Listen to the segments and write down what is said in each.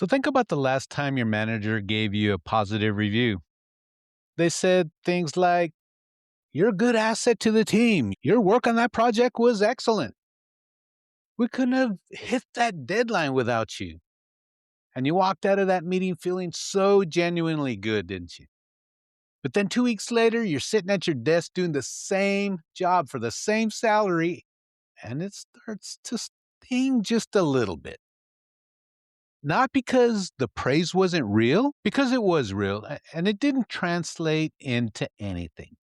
So think about the last time your manager gave you a positive review. They said things like, "You're a good asset to the team. Your work on that project was excellent. We couldn't have hit that deadline without you." And you walked out of that meeting feeling so genuinely good, didn't you? But then 2 weeks later, you're sitting at your desk doing the same job for the same salary, and it starts to sting just a little bit. Not because the praise wasn't real, because it was real, and it didn't translate into anything.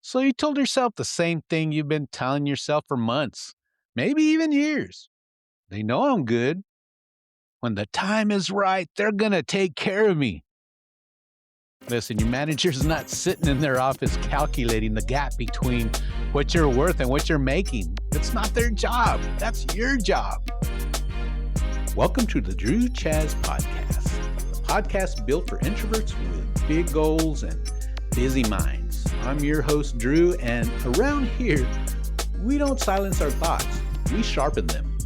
So you told yourself the same thing you've been telling yourself for months, maybe even years. They know I'm good. When the time is right, they're going to take care of me. Listen, your manager's not sitting in their office calculating the gap between what you're worth and what you're making. It's not their job. That's your job. Welcome to the Drew Chaz Podcast, a podcast built for introverts with big goals and busy minds. I'm your host, Drew, and around here, we don't silence our thoughts, we sharpen them.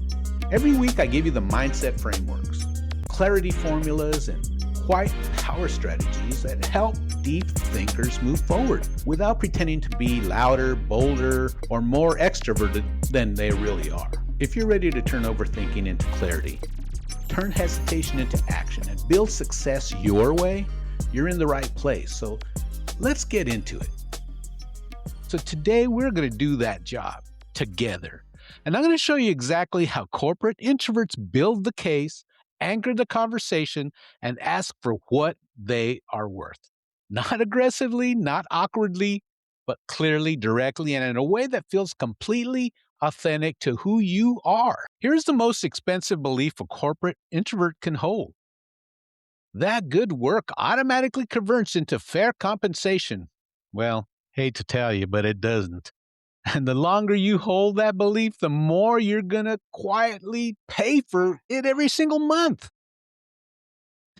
Every week, I give you the mindset frameworks, clarity formulas, and quiet power strategies that help deep thinkers move forward without pretending to be louder, bolder, or more extroverted than they really are. If you're ready to turn overthinking into clarity, turn hesitation into action, and build success your way, you're in the right place. So let's get into it. So today we're going to do that job together. And I'm going to show you exactly how corporate introverts build the case, anchor the conversation, and ask for what they are worth. Not aggressively, not awkwardly, but clearly, directly, and in a way that feels completely authentic to who you are. Here's the most expensive belief a corporate introvert can hold: that good work automatically converts into fair compensation. Well, hate to tell you, but it doesn't. And the longer you hold that belief, the more you're going to quietly pay for it every single month.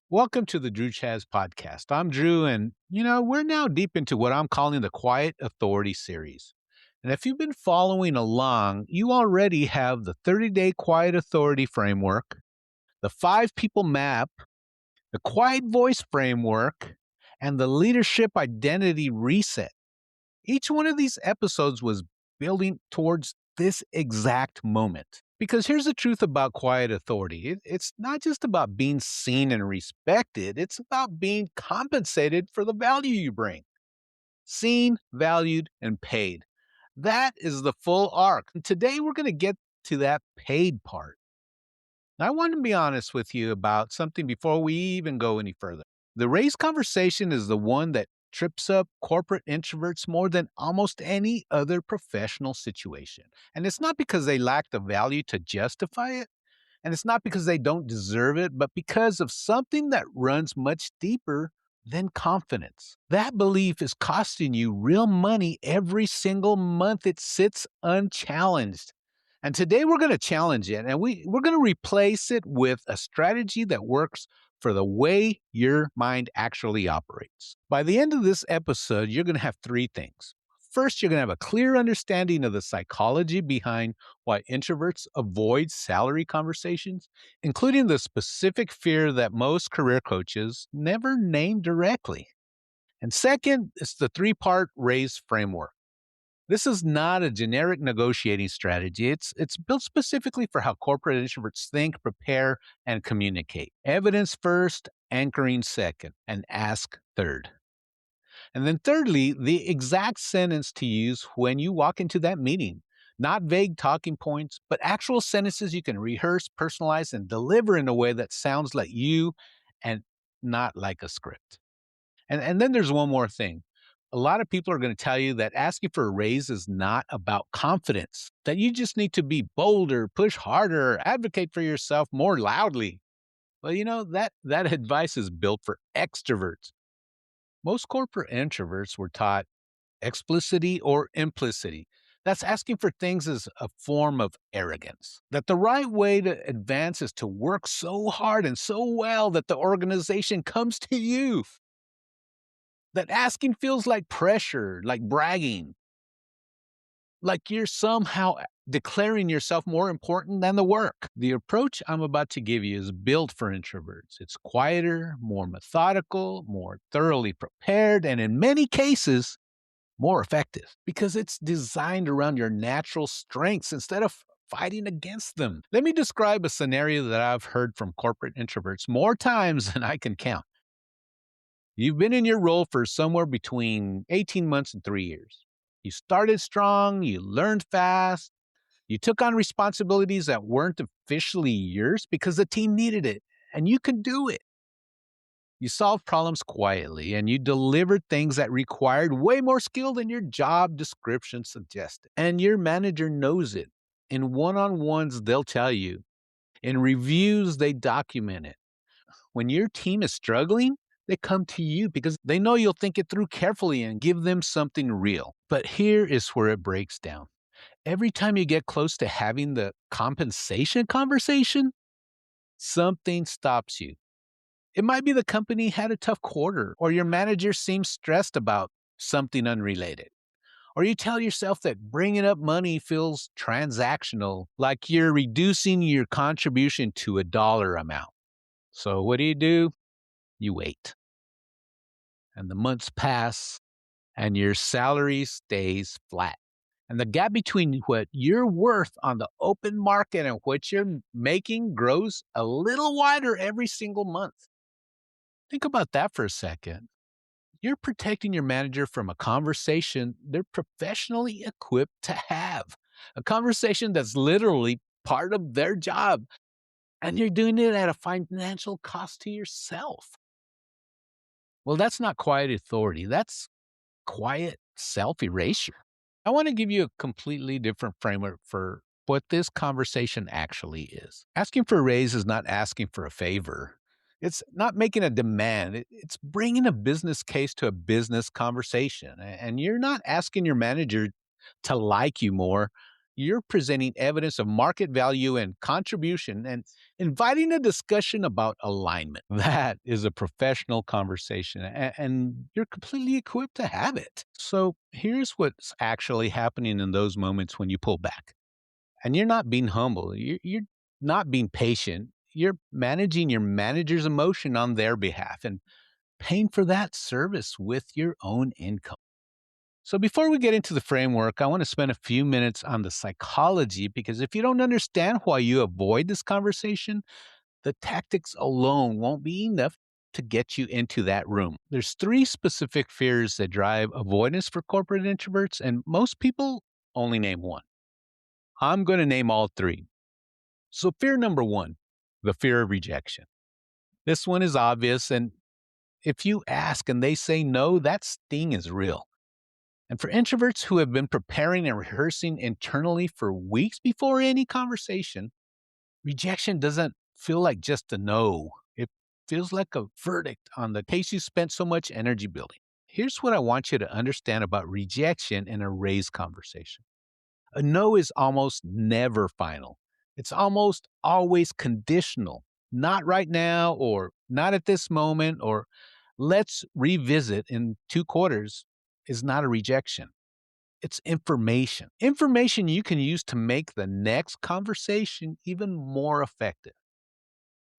Welcome to the Drew Chaz Podcast. I'm Drew, and we're now deep into what I'm calling the Quiet Authority series. And if you've been following along, you already have the 30-day Quiet Authority framework, the 5-people map, the Quiet Voice framework, and the Leadership Identity Reset. Each one of these episodes was building towards this exact moment. Because here's the truth about quiet authority. It's not just about being seen and respected. It's about being compensated for the value you bring. Seen, valued, and paid. That is the full arc. And today we're going to get to that paid part. Now, I want to be honest with you about something before we even go any further. The raise conversation is the one that trips up corporate introverts more than almost any other professional situation. And it's not because they lack the value to justify it, and it's not because they don't deserve it, but because of something that runs much deeper than confidence. That belief is costing you real money every single month. It sits unchallenged. And today we're going to challenge it, and we're going to replace it with a strategy that works for the way your mind actually operates. By the end of this episode, you're going to have 3 things. First, you're going to have a clear understanding of the psychology behind why introverts avoid salary conversations, including the specific fear that most career coaches never name directly. And second, it's the 3-part RAISE framework. This is not a generic negotiating strategy. It's built specifically for how corporate introverts think, prepare, and communicate. Evidence first, anchoring second, and ask third. And then thirdly, the exact sentence to use when you walk into that meeting. Not vague talking points, but actual sentences you can rehearse, personalize, and deliver in a way that sounds like you and not like a script. And then there's one more thing. A lot of people are going to tell you that asking for a raise is not about confidence, that you just need to be bolder, push harder, advocate for yourself more loudly. Well, that advice is built for extroverts. Most corporate introverts were taught explicitity or implicity. That's asking for things as a form of arrogance. That the right way to advance is to work so hard and so well that the organization comes to you. That asking feels like pressure, like bragging, like you're somehow declaring yourself more important than the work. The approach I'm about to give you is built for introverts. It's quieter, more methodical, more thoroughly prepared, and in many cases, more effective because it's designed around your natural strengths instead of fighting against them. Let me describe a scenario that I've heard from corporate introverts more times than I can count. You've been in your role for somewhere between 18 months and 3 years. You started strong, you learned fast, you took on responsibilities that weren't officially yours because the team needed it, and you could do it. You solved problems quietly, and you delivered things that required way more skill than your job description suggested. And your manager knows it. In one-on-ones, they'll tell you. In reviews, they document it. When your team is struggling, they come to you because they know you'll think it through carefully and give them something real. But here is where it breaks down. Every time you get close to having the compensation conversation, something stops you. It might be the company had a tough quarter, or your manager seems stressed about something unrelated. Or you tell yourself that bringing up money feels transactional, like you're reducing your contribution to a dollar amount. So what do? You wait. And the months pass, and your salary stays flat. And the gap between what you're worth on the open market and what you're making grows a little wider every single month. Think about that for a second. You're protecting your manager from a conversation they're professionally equipped to have, a conversation that's literally part of their job, and you're doing it at a financial cost to yourself. Well, that's not quiet authority. That's quiet self erasure. I want to give you a completely different framework for what this conversation actually is. Asking for a raise is not asking for a favor. It's not making a demand. It's bringing a business case to a business conversation. And you're not asking your manager to like you more. You're presenting evidence of market value and contribution and inviting a discussion about alignment. That is a professional conversation, and you're completely equipped to have it. So here's what's actually happening in those moments when you pull back. And you're not being humble. You're not being patient. You're managing your manager's emotion on their behalf and paying for that service with your own income. So before we get into the framework, I want to spend a few minutes on the psychology because if you don't understand why you avoid this conversation, the tactics alone won't be enough to get you into that room. There's three specific fears that drive avoidance for corporate introverts, and most people only name one. I'm going to name all three. So fear number one, the fear of rejection. This one is obvious, and if you ask and they say no, that sting is real. And for introverts who have been preparing and rehearsing internally for weeks before any conversation, rejection doesn't feel like just a no. It feels like a verdict on the case you spent so much energy building. Here's what I want you to understand about rejection in a raise conversation. A no is almost never final. It's almost always conditional. Not right now, or not at this moment, or let's revisit in 2 quarters is not a rejection. It's information. Information you can use to make the next conversation even more effective.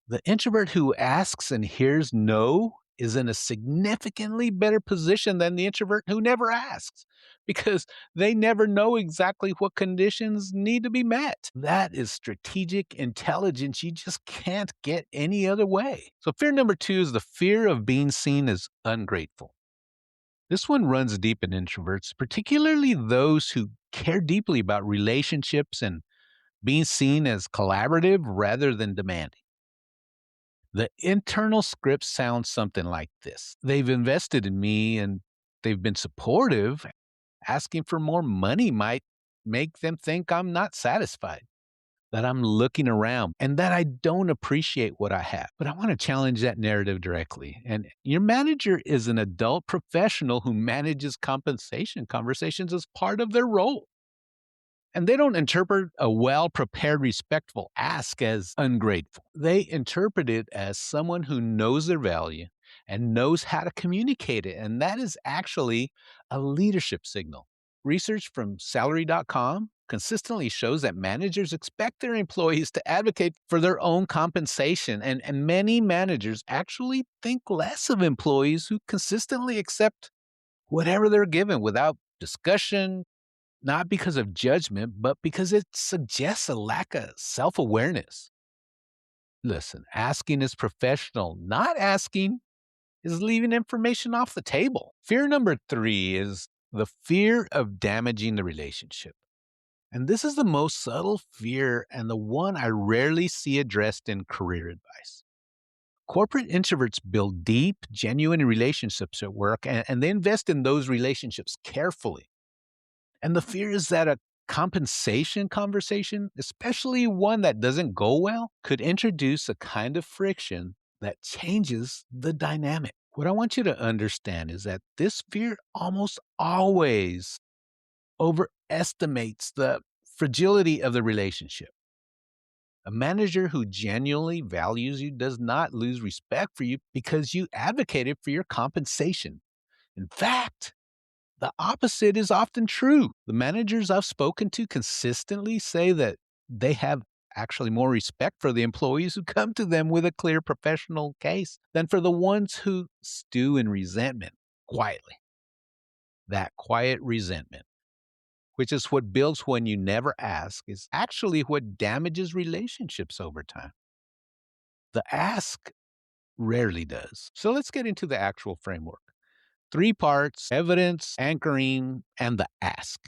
The introvert who asks and hears no is in a significantly better position than the introvert who never asks because they never know exactly what conditions need to be met. That is strategic intelligence you just can't get any other way. So fear number two is the fear of being seen as ungrateful. This one runs deep in introverts, particularly those who care deeply about relationships and being seen as collaborative rather than demanding. The internal script sounds something like this. They've invested in me and they've been supportive. Asking for more money might make them think I'm not satisfied, that I'm looking around, and that I don't appreciate what I have. But I want to challenge that narrative directly. And your manager is an adult professional who manages compensation conversations as part of their role. And they don't interpret a well-prepared, respectful ask as ungrateful. They interpret it as someone who knows their value and knows how to communicate it. And that is actually a leadership signal. Research from salary.com consistently shows that managers expect their employees to advocate for their own compensation. And many managers actually think less of employees who consistently accept whatever they're given without discussion, not because of judgment, but because it suggests a lack of self awareness. Listen, asking is professional. Not asking is leaving information off the table. Fear number 3 is the fear of damaging the relationship. And this is the most subtle fear and the one I rarely see addressed in career advice. Corporate introverts build deep, genuine relationships at work, and they invest in those relationships carefully. And the fear is that a compensation conversation, especially one that doesn't go well, could introduce a kind of friction that changes the dynamic. What I want you to understand is that this fear almost always overestimates the fragility of the relationship. A manager who genuinely values you does not lose respect for you because you advocated for your compensation. In fact, the opposite is often true. The managers I've spoken to consistently say that they have actually more respect for the employees who come to them with a clear professional case than for the ones who stew in resentment quietly. That quiet resentment, which is what builds when you never ask, is actually what damages relationships over time. The ask rarely does. So let's get into the actual framework. 3 parts: evidence, anchoring, and the ask.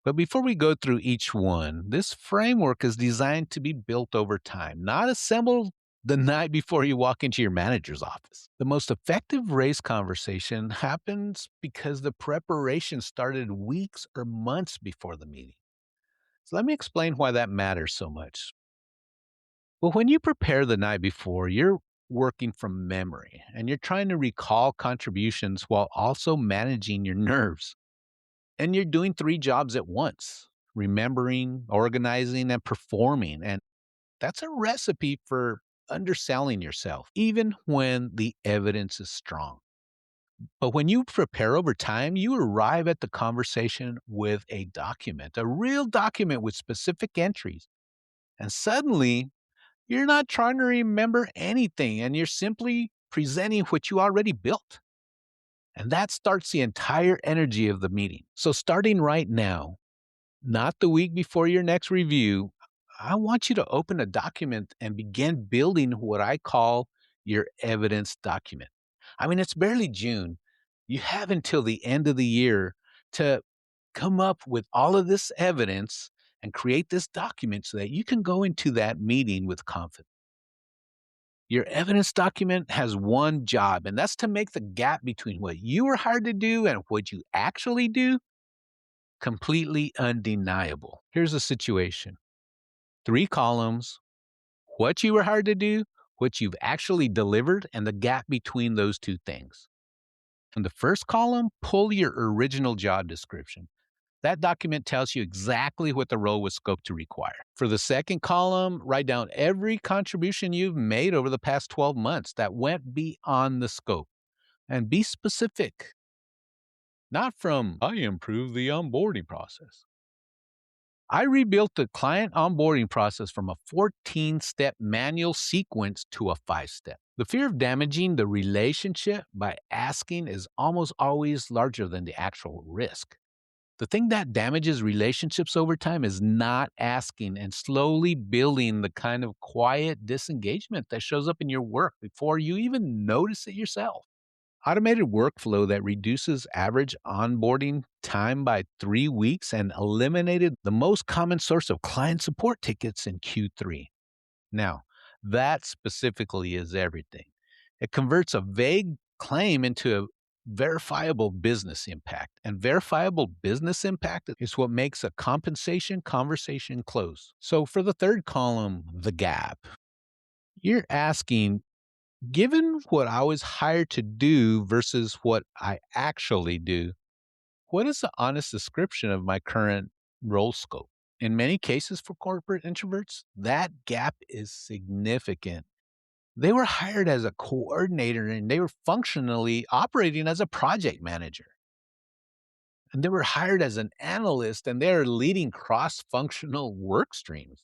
But before we go through each one, this framework is designed to be built over time, not assembled the night before you walk into your manager's office. The most effective race conversation happens because the preparation started weeks or months before the meeting. So let me explain why that matters so much. Well, when you prepare the night before, you're working from memory and you're trying to recall contributions while also managing your nerves. And you're doing 3 jobs at once: remembering, organizing, and performing. And that's a recipe for underselling yourself, even when the evidence is strong. But when you prepare over time, you arrive at the conversation with a document, a real document with specific entries. And suddenly, you're not trying to remember anything and you're simply presenting what you already built. And that starts the entire energy of the meeting. So, starting right now, not the week before your next review, I want you to open a document and begin building what I call your evidence document. I mean, it's barely June. You have until the end of the year to come up with all of this evidence and create this document so that you can go into that meeting with confidence. Your evidence document has one job, and that's to make the gap between what you were hired to do and what you actually do completely undeniable. Here's the situation: 3 columns, what you were hired to do, what you've actually delivered, and the gap between those 2 things. In the first column, pull your original job description. That document tells you exactly what the role was scoped to require. For the second column, write down every contribution you've made over the past 12 months that went beyond the scope. And be specific, not from, I improved the onboarding process. I rebuilt the client onboarding process from a 14-step manual sequence to a 5-step. The fear of damaging the relationship by asking is almost always larger than the actual risk. The thing that damages relationships over time is not asking and slowly building the kind of quiet disengagement that shows up in your work before you even notice it yourself. Automated workflow that reduces average onboarding time by 3 weeks and eliminated the most common source of client support tickets in Q3. Now, that specifically is everything. It converts a vague claim into a verifiable business impact. And verifiable business impact is what makes a compensation conversation close. So for the third column, the gap, you're asking, given what I was hired to do versus what I actually do, what is the honest description of my current role scope? In many cases for corporate introverts, that gap is significant. They were hired as a coordinator and they were functionally operating as a project manager. And they were hired as an analyst and they're leading cross functional work streams.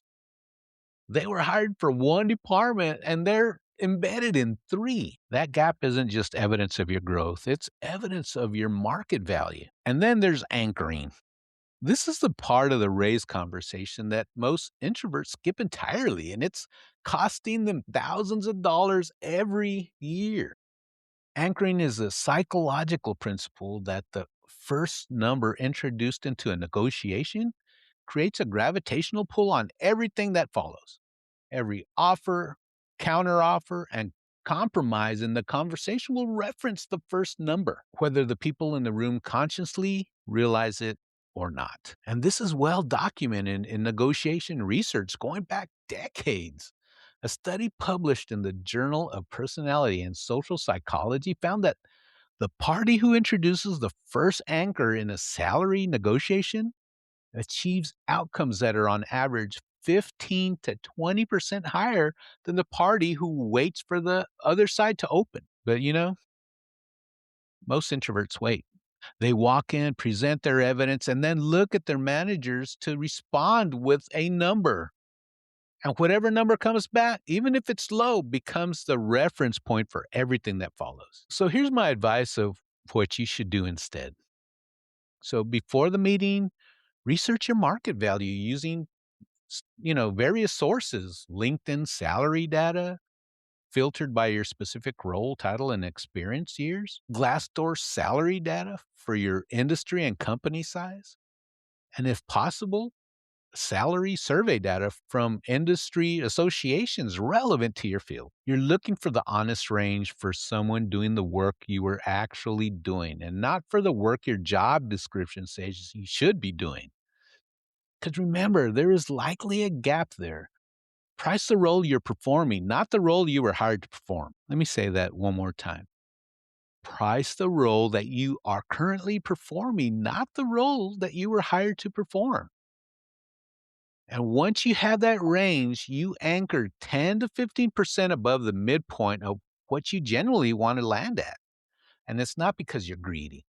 They were hired for one department and they're embedded in three. That gap isn't just evidence of your growth, it's evidence of your market value. And then there's anchoring. This is the part of the raise conversation that most introverts skip entirely, and it's costing them thousands of dollars every year. Anchoring is a psychological principle that the first number introduced into a negotiation creates a gravitational pull on everything that follows. Every offer, counteroffer, and compromise in the conversation will reference the first number, whether the people in the room consciously realize it or not. And this is well documented in negotiation research going back decades. A study published in the Journal of Personality and Social Psychology found that the party who introduces the first anchor in a salary negotiation achieves outcomes that are on average 15 to 20% higher than the party who waits for the other side to open. But most introverts wait. They walk in, present their evidence, and then look at their managers to respond with a number. And whatever number comes back, even if it's low, becomes the reference point for everything that follows. So here's my advice of what you should do instead. So before the meeting, research your market value using various sources, LinkedIn salary data, filtered by your specific role, title, and experience years, Glassdoor salary data for your industry and company size, and if possible, salary survey data from industry associations relevant to your field. You're looking for the honest range for someone doing the work you are actually doing and not for the work your job description says you should be doing. Because remember, there is likely a gap there. Price the role you're performing, not the role you were hired to perform. Let me say that one more time. Price the role that you are currently performing, not the role that you were hired to perform. And once you have that range, you anchor 10 to 15% above the midpoint of what you generally want to land at. And it's not because you're greedy.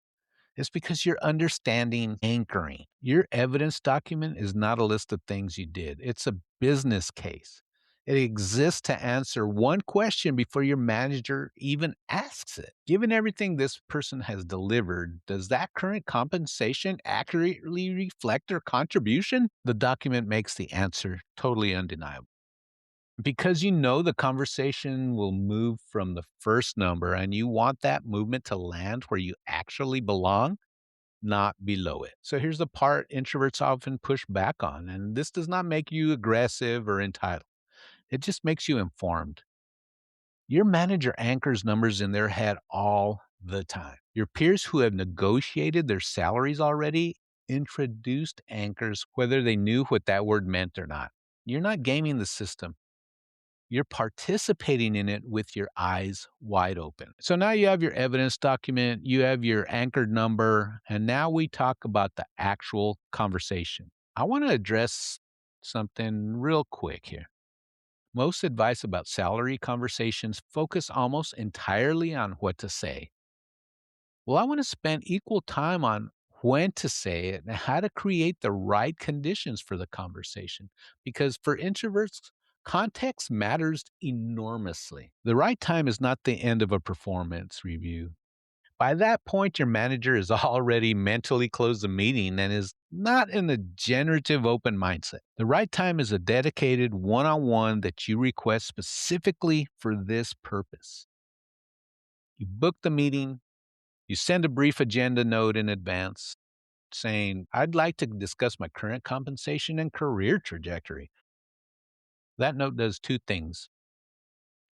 It's because you're understanding anchoring. Your evidence document is not a list of things you did. It's a business case. It exists to answer one question before your manager even asks it. Given everything this person has delivered, does that current compensation accurately reflect their contribution? The document makes the answer totally undeniable. Because you know the conversation will move from the first number and you want that movement to land where you actually belong, not below it. So here's the part introverts often push back on, and this does not make you aggressive or entitled. It just makes you informed. Your manager anchors numbers in their head all the time. Your peers who have negotiated their salaries already introduced anchors, whether they knew what that word meant or not. You're not gaming the system. You're participating in it with your eyes wide open. So now you have your evidence document, you have your anchored number, and now we talk about the actual conversation. I want to address something real quick here. Most advice about salary conversations focus almost entirely on what to say. Well, I want to spend equal time on when to say it and how to create the right conditions for the conversation. Because for introverts, context matters enormously. The right time is not the end of a performance review. By that point, your manager has already mentally closed the meeting and is not in a generative open mindset. The right time is a dedicated one on one that you request specifically for this purpose. You book the meeting, you send a brief agenda note in advance saying, I'd like to discuss my current compensation and career trajectory. That note does two things.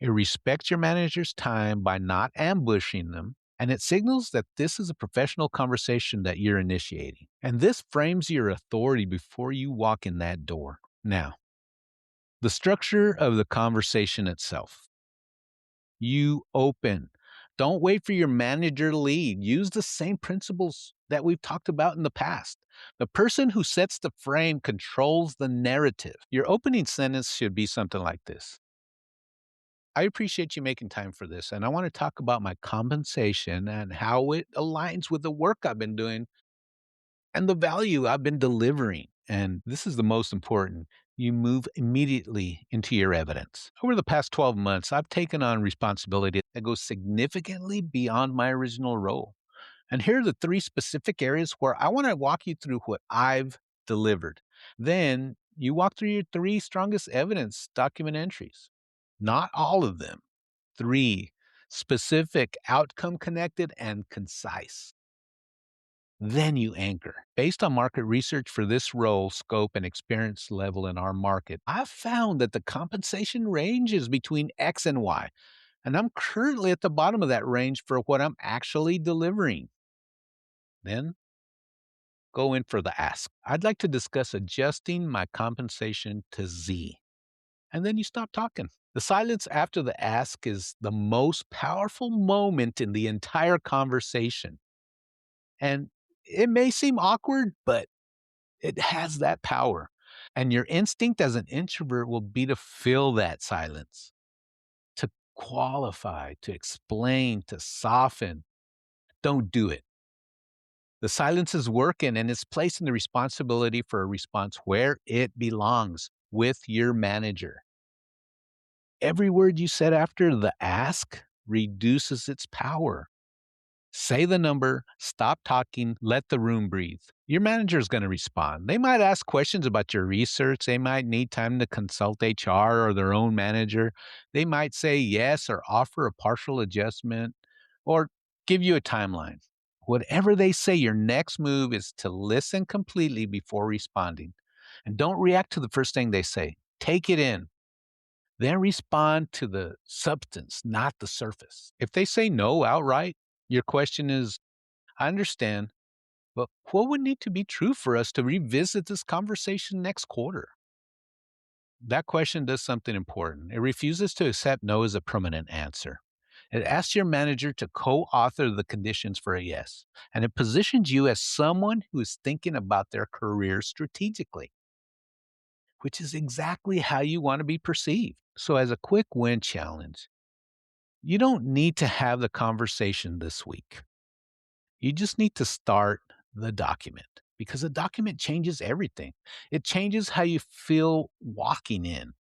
It respects your manager's time by not ambushing them, and it signals that this is a professional conversation that you're initiating. And this frames your authority before you walk in that door. Now, the structure of the conversation itself. You open. Don't wait for your manager to lead. Use the same principles that we've talked about in the past. The person who sets the frame controls the narrative. Your opening sentence should be something like this. I appreciate you making time for this, and I want to talk about my compensation and how it aligns with the work I've been doing. and the value I've been delivering. And this is the most important. You move immediately into your evidence. Over the past 12 months, I've taken on responsibility that goes significantly beyond my original role. And here are the three specific areas where I want to walk you through what I've delivered. Then you walk through your three strongest evidence document entries. Not all of them. Three specific, outcome connected, and concise. Then you anchor. Based on market research for this role, scope, and experience level in our market, I've found that the compensation range is between X and Y. And I'm currently at the bottom of that range for what I'm actually delivering. Then go in for the ask. I'd like to discuss adjusting my compensation to Z. And then you stop talking. The silence after the ask is the most powerful moment in the entire conversation. And it may seem awkward, but it has that power. And your instinct as an introvert will be to fill that silence, to qualify, to explain, to soften. Don't do it. The silence is working and it's placing the responsibility for a response where it belongs with your manager. Every word you said after the ask reduces its power. Say the number, stop talking, let the room breathe. Your manager is going to respond. They might ask questions about your research. They might need time to consult HR or their own manager. They might say yes or offer a partial adjustment or give you a timeline. Whatever they say, your next move is to listen completely before responding. And don't react to the first thing they say. Take it in. Then respond to the substance, not the surface. If they say no outright, your question is, I understand, but what would need to be true for us to revisit this conversation next quarter? That question does something important. It refuses to accept no as a permanent answer. It asks your manager to co author the conditions for a yes, and it positions you as someone who is thinking about their career strategically, which is exactly how you want to be perceived. So, as a quick win challenge, you don't need to have the conversation this week. You just need to start the document because the document changes everything. It changes how you feel walking in.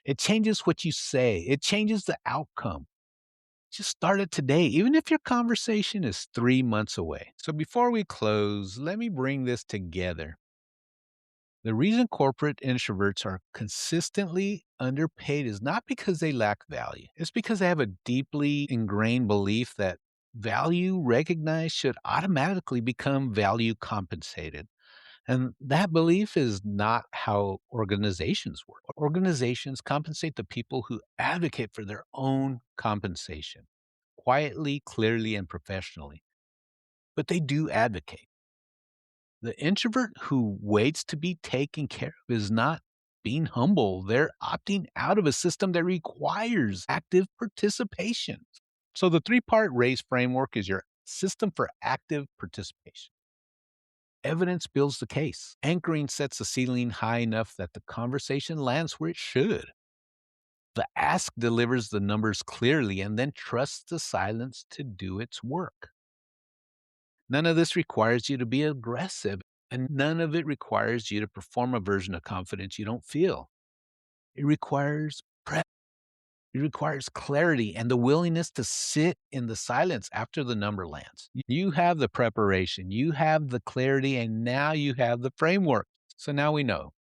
It changes what you say. It changes the outcome. Just start it today, even if your conversation is 3 months away. So before we close, let me bring this together. The reason corporate introverts are consistently underpaid is not because they lack value. It's because they have a deeply ingrained belief that value recognized should automatically become value compensated. And that belief is not how organizations work. Organizations compensate the people who advocate for their own compensation quietly, clearly, and professionally. But they do advocate. The introvert who waits to be taken care of is not being humble. They're opting out of a system that requires active participation. So the three-part RACE framework is your system for active participation. Evidence builds the case. Anchoring sets the ceiling high enough that the conversation lands where it should. The ask delivers the numbers clearly and then trusts the silence to do its work. None of this requires you to be aggressive, and none of it requires you to perform a version of confidence you don't feel. It requires prep. It requires clarity and the willingness to sit in the silence after the number lands. You have the preparation, you have the clarity, and now you have the framework. So now we know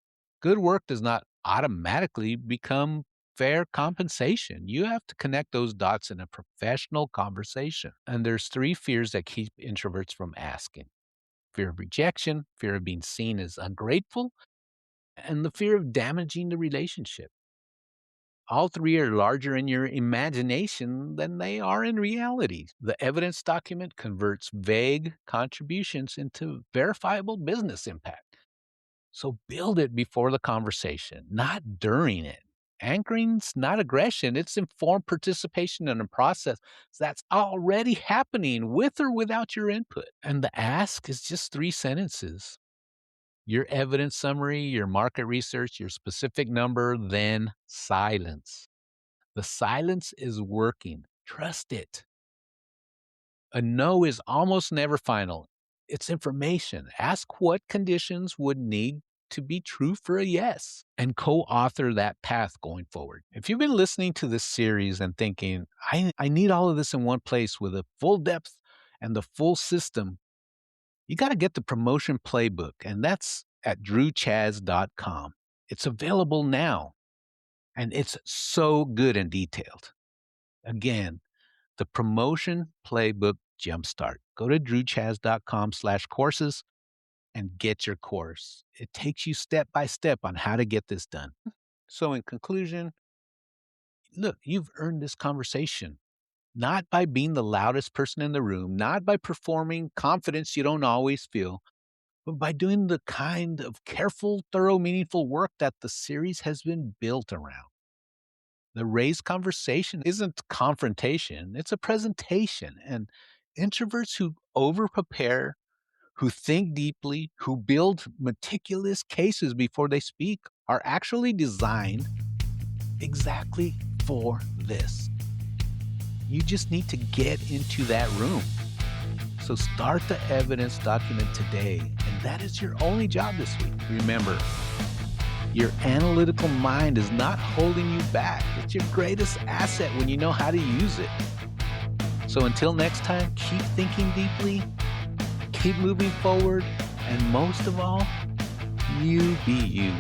good work does not automatically become fair compensation. You have to connect those dots in a professional conversation. And there's three fears that keep introverts from asking: fear of rejection, fear of being seen as ungrateful, and the fear of damaging the relationship. All three are larger in your imagination than they are in reality. The evidence document converts vague contributions into verifiable business impact. So build it before the conversation, not during it. Anchoring's not aggression, it's informed participation in a process that's already happening with or without your input. And the ask is just 3 sentences: your evidence summary, your market research, your specific number, then silence. The silence is working. Trust it. A no is almost never final. It's information. Ask what conditions would need to be true for a yes and co-author that path going forward. If you've been listening to this series and thinking, I need all of this in one place with a full depth and the full system, you got to get the promotion playbook, and that's at drewchaz.com. It's available now, and it's so good and detailed. Again, the promotion playbook jumpstart. Go to drewchaz.com/courses and get your course. It takes you step by step on how to get this done. So in conclusion, look, you've earned this conversation, not by being the loudest person in the room, not by performing confidence you don't always feel, but by doing the kind of careful, thorough, meaningful work that the series has been built around. The raised conversation isn't confrontation, it's a presentation. And introverts who over-prepare, who think deeply, who build meticulous cases before they speak are actually designed exactly for this. You just need to get into that room. So start the evidence document today, and that is your only job this week. Remember, your analytical mind is not holding you back. It's your greatest asset when you know how to use it. So until next time, keep thinking deeply, keep moving forward, and most of all, you be you.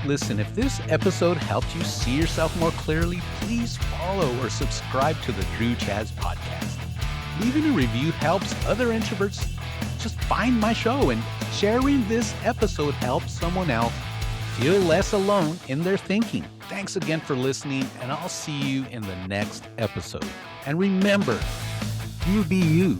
Listen, if this episode helped you see yourself more clearly, please follow or subscribe to the Drew Chaz Podcast. Leaving a review helps other introverts just find my show, and sharing this episode helps someone else feel less alone in their thinking. Thanks again for listening, and I'll see you in the next episode. And remember, you be you.